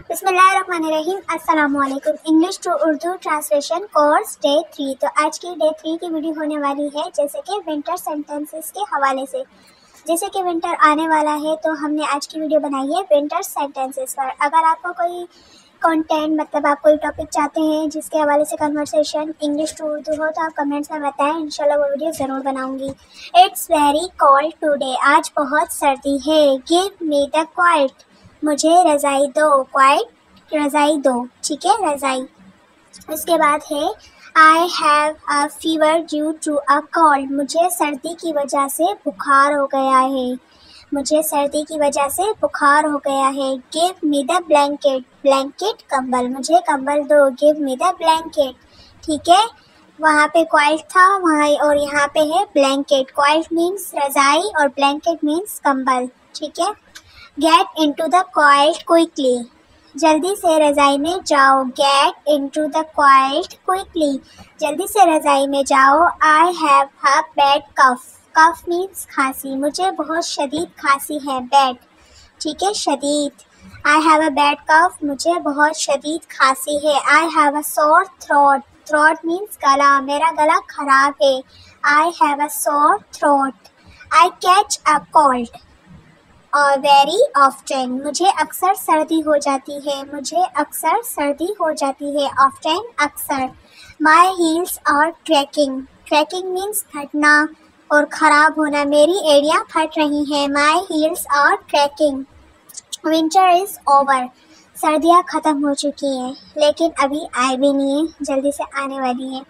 बिस्मिल्लाहिर्रहमानिर्रहीम। अस्सलामुअलैकुम। English to Urdu translation course day 3। तो आज की डे 3 की वीडियो होने वाली है जैसे कि विंटर सेंटेंसेस के हवाले से। जैसे कि विंटर आने वाला है तो हमने आज की वीडियो बनाई है विंटर सेंटेंसेस पर। अगर आपको कोई कंटेंट मतलब आप कोई टॉपिक चाहते हैं जिसके हवाले से कन्वर्सेशन इंग्लिश टू उर्दू हो तो आप कमेंट्स में बताएं, इंशाल्लाह वो वीडियो ज़रूर बनाऊंगी। It's very cold today. आज बहुत सर्दी है। Give me the quite. मुझे रज़ाई दो। क्वाइट रज़ाई दो, ठीक है, रज़ाई। उसके बाद है I have a fever due to a cold. मुझे सर्दी की वजह से बुखार हो गया है। मुझे सर्दी की वजह से बुखार हो गया है। Give me the blanket. Blanket कंबल। मुझे कंबल दो। गिव मी द ब्लैंकेट, ठीक है। वहाँ पे क्वाइट था वहाँ और यहाँ पे है ब्लैंकेट। क्वाइट मीन्स रज़ाई और ब्लैंकेट मीन्स कंबल, ठीक है। Get into the quilt quickly. जल्दी से रज़ाई में जाओ। Get into the quilt quickly. जल्दी से रज़ाई में जाओ। I have a bad cough. Cough means खांसी। मुझे बहुत शदीद खांसी है। बैड, ठीक है, शदीद। आई हैव अ बैड कफ। मुझे बहुत शदीद खांसी है। I have a sore throat. Throat means गला। मेरा गला खराब है। I have a sore throat. I catch a cold और वेरी ऑफ्टन। मुझे अक्सर सर्दी हो जाती है। मुझे अक्सर सर्दी हो जाती है। ऑफ्टन अक्सर। My heels are cracking. Cracking means फटना और ख़राब होना। मेरी एड़ियाँ फट रही हैं। My heels are cracking. Winter is over. सर्दियाँ ख़त्म हो चुकी हैं लेकिन अभी आई भी नहीं है, जल्दी से आने वाली है।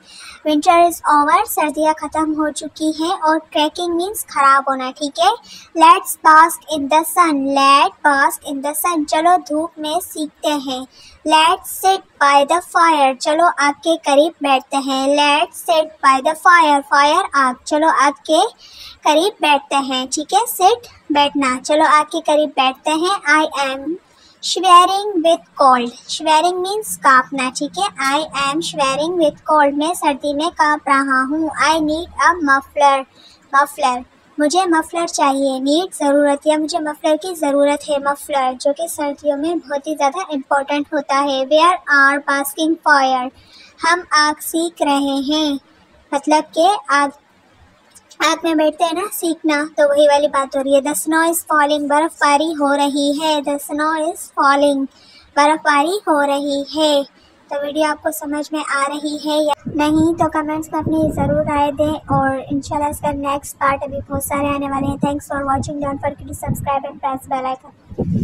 Winter is over. सर्दियाँ ख़त्म हो चुकी हैं और क्रैकिंग मीन्स ख़राब होना, ठीक है। Let's bask in the sun. Let bask in the sun. चलो धूप में सीखते हैं। Let's sit by the fire. चलो आग के करीब बैठते हैं। Let's sit by the fire. Fire आग। चलो आग के करीब बैठते हैं, ठीक है। सिट बैठना। चलो आग के करीब बैठते हैं। I am shivering with cold. Shivering means कांपना, ठीक है। I am shivering with cold. मैं सर्दी में कांप रहा हूँ। I need a muffler. Muffler. मुझे मफलर चाहिए। नीड ज़रूरत या मुझे मफलर की ज़रूरत है। मफलर जो कि सर्दियों में बहुत ही ज़्यादा इम्पोर्टेंट होता है। Where are basking fire. हम आग सीख रहे हैं, मतलब कि आग में बैठते हैं ना, सीखना, तो वही वाली बात हो रही है। The snow is falling. बर्फ़बारी हो रही है। The snow is falling. बर्फ़बारी हो रही है। तो वीडियो आपको समझ में आ रही है या नहीं तो कमेंट्स में अपनी ज़रूर राय दें और इंशाल्लाह इसका नेक्स्ट पार्ट अभी बहुत सारे आने वाले हैं। Thanks for watching. Don't forget to subscribe and press bell icon.